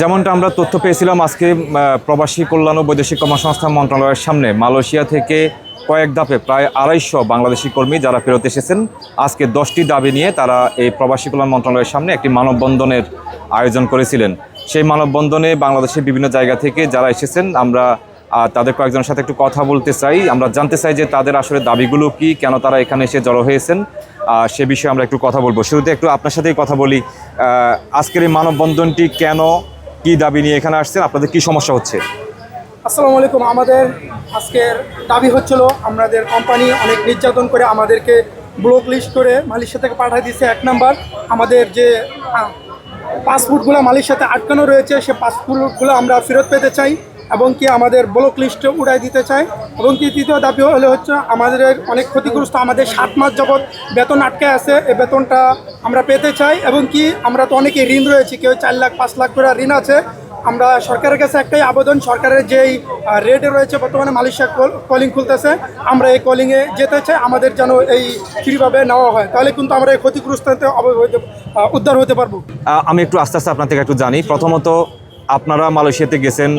যেমনটা আমরা তথ্য পেয়েছিলাম আজকে প্রবাসী কল্যাণ ও বৈদেশিক কর্মসংস্থান মন্ত্রণালয়ের সামনে মালয়েশিয়া থেকে কয়েক ধাপে প্রায় 250 বাংলাদেশি কর্মী যারা ফেরত এসেছেন আজকে 10টি দাবি নিয়ে তারা এই প্রবাসী কল্যাণ মন্ত্রণালয়ের সামনে একটি মানববন্ধনের আয়োজন করেছিলেন। সেই মানববন্ধনে বাংলাদেশের বিভিন্ন জায়গা থেকে যারা এসেছেন আমরা তাদের কয়েকজনের সাথে একটু কথা বলতে চাই। আমরা জানতে চাই যে তাদের আসলে দাবিগুলো কি, কেন তারা এখানে এসে জড়ো হয়েছেন, সে বিষয়ে আমরা একটু কথা বলবো। শুরুতে একটু আপনার সাথেই কথা বলি, আজকের এই মানববন্ধনটি কেন, কি দাবি নিয়ে এখানে আসছেন, আপনাদের কি সমস্যা হচ্ছে? আসসালামু আলাইকুম। আমাদের আজকের দাবি হচ্ছিল, আমাদের কোম্পানি অনেক নির্যাতন করে আমাদেরকে ব্লক লিস্ট করে মালয়েশিয়া থেকে পাঠিয়ে দিচ্ছে। এক নাম্বার, আমাদের যে পাসপোর্টগুলো মালয়েশিয়াতে আটকানো রয়েছে সে পাসপোর্টগুলো আমরা ফেরত পেতে চাই এবং কি আমাদের ব্লক লিস্টে উড়াই দিতে চাই। এবং কি তৃতীয় দাবি হচ্ছে আমাদের অনেক ক্ষতিগ্রস্ত, আমাদের 7 মাস যাবৎ বেতন আটকে আছে, এই বেতনটা আমরা পেতে চাই। এবং কি আমরা তো অনেকে ঋণ রয়েছি, কেউ 4 লাখ 5 লাখ করে ঋণ আছে। আমরা সরকারের কাছে একটাই আবেদন, সরকারের যেই রেটে রয়েছে বর্তমানে মালয়েশিয়া কলিং খুলতেছে, আমরা এই কলিংয়ে যেতে চাই, আমাদের যেন এই ফ্রিভাবে নেওয়া হয়, তাহলে কিন্তু আমরা এই ক্ষতিগ্রস্ত উদ্ধার হতে পারবো। আমি একটু আস্তে আস্তে আপনার থেকে একটু জানি। প্রথমত আপনারা মালয়েশিয়াতে গেছেন,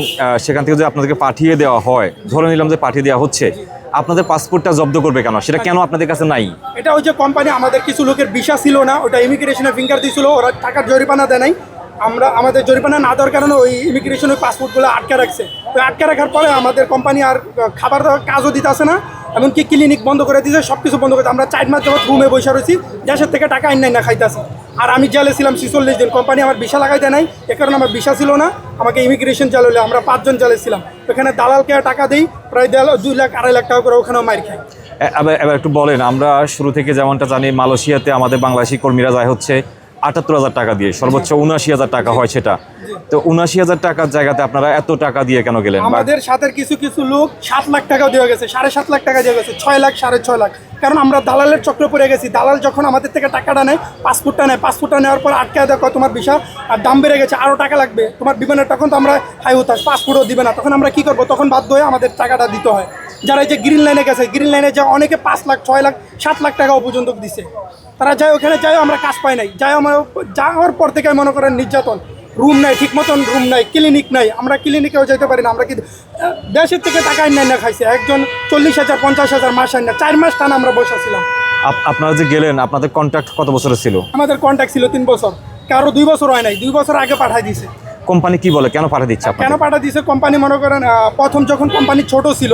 সেখান থেকে যদি আপনাদেরকে পাঠিয়ে দেওয়া হয়, ধরে নিলাম যে পাঠিয়ে দেওয়া হচ্ছে, আপনাদের পাসপোর্টটা জব্দ করবে কেন? সেটা কেন আপনাদের কাছে নাই? এটা হচ্ছে কোম্পানি, আমাদের কিছু লোকের ভিসা ছিল না, ওটা ইমিগ্রেশনে ফিঙ্গার দিয়েছিল, ওরা টাকার জরিমানা দেয় নাই। আমাদের জরিমানা না দেওয়ার কারণে ওই ইমিগ্রেশনের পাসপোর্টগুলো আটকে রাখছে। তো আটকে রাখার পরে আমাদের কোম্পানি আর খাবার দাবার কাজও দিতে আসে না, এমনকি ক্লিনিক বন্ধ করে দিয়েছে, সব কিছু বন্ধ করে। আমরা 4 মাস যাবত রুমে বসে রয়েছি, দেশের থেকে টাকা আইন নাই না খাইতেছি। আর আমি জেলে ছিলাম 46 দিন, কোম্পানি আমার ভিসা লাগাই দেয় নাই, এ কারণে আমার ভিসা ছিল না, আমাকে ইমিগ্রেশন জেলে হলে আমরা 5 জন জেলে ছিলাম। ওখানে দালালকে টাকা দিই প্রায় 2 লাখ 2.5 লাখ টাকা করে, ওখানেও মার খাই। এবার একটু বলেন, আমরা শুরু থেকে যেমনটা জানি মালয়েশিয়াতে আমাদের বাংলাদেশি কর্মীরা যায় হচ্ছে 78,000 টাকা দিয়ে, সর্বোচ্চ 79,000 টাকা হয় সেটা। তো 79,000 টাকার জায়গাতে আপনারা এত টাকা দিয়ে কেন গেলেন? আমাদের সাথে কিছু লোক 7 লাখ টাকাও দেওয়া গেছে, 7.5 লাখ টাকা দেওয়া গেছে, 6 লাখ 6.5 লাখ। কারণ আমরা দালালের চক্রে পড়ে গেছি। দালাল যখন আমাদের থেকে টাকাটা নেয়, পাসপোর্টটা নেয়, পাসপোর্টটা নেওয়ার পর আটকে দেখো তোমার ভিসা আর দাম বেড়ে গেছে, আরও টাকা লাগবে তোমার বিমানের, তখন তো আমরা হাই হতাশ, পাসপোর্টও দিবে না। তখন আমরা কী করবো? তখন বাধ্য হয়ে আমাদের টাকাটা দিতে হয়। যারা এই যে গ্রিন লাইনে গেছে, গ্রিন লাইনে যা অনেকে 5 লাখ 6 লাখ 7 লাখ টাকাও পর্যন্ত দিছে। তারা যায়, ওখানে যায়, আমরা কাজ পাই নাই, যায় আমার যাওয়ার পর থেকে মনে করেন নির্যাতন, রুম নাই, ঠিক মতন রুম নাই, ক্লিনিক নাই, আমরা ক্লিনিকেও যেতে পারি না। আমরা কি দেশের থেকে টাকা আইন না খাইছে, একজন 40,000 50,000 মাস আইন না, 4 মাস টানা আমরা বসেছিলাম। আপনারা যে গেলেন, আপনাদের কন্ট্রাক্ট কত বছরের ছিল? আমাদের কন্ট্রাক্ট ছিল 3 বছর, কারো 2 বছর হয় নাই, 2 বছর আগে পাঠাই দিছে। কোম্পানি কি বলে, কেন পাঠিয়ে দিচ্ছে? কেন পাঠা দিয়েছে কোম্পানি? মনে করেন প্রথম যখন কোম্পানি ছোট ছিল,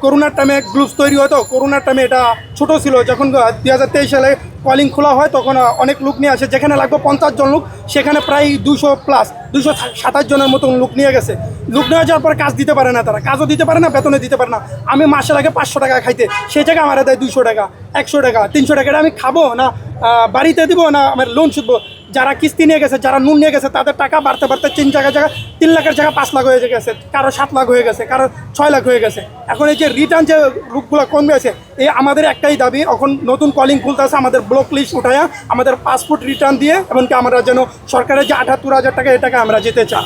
করোনার টাইমে গ্লুপস তৈরি হতো, করোনার টাইমে এটা ছোট ছিল। যখন 2023 সালে কলিং খোলা হয় তখন অনেক লোক নিয়ে আসে, যেখানে লাগবে 50 জন লোক, সেখানে প্রায় 200 প্লাস 227 জনের মতন লোক নিয়ে গেছে। লোক নিয়ে যাওয়ার পর কাজ দিতে পারে না, তারা কাজও দিতে পারে না, বেতনে দিতে পারে না। আমি মাসে লাগে 500 টাকা খাইতে, সেই জায়গায় আমার দেয় 200 টাকা 100 টাকা 300 টাকা। এটা আমি খাবো না বাড়িতে দিব না আমার লোন শুধবো? যারা কিস্তি নিয়ে গেছে, যারা নুন নিয়ে গেছে, তাদের টাকা বাড়তে বাড়তে 3 লাখের জায়গায় 5 লাখ হয়ে গেছে, কারো 7 লাখ হয়ে গেছে, কারো 6 লাখ হয়ে গেছে। এখন এই যে রিটার্ন যে রূপগুলো কমে আছে, এই আমাদের একটাই দাবি, এখন নতুন কলিং খুলতে আছে, আমাদের ব্লক লিস্ট উঠায়া আমাদের পাসপোর্ট রিটার্ন দিয়ে, এমনকি আমরা যেন সরকারের যে 78,000 টাকা, এই টাকা আমরা যেতে চাই।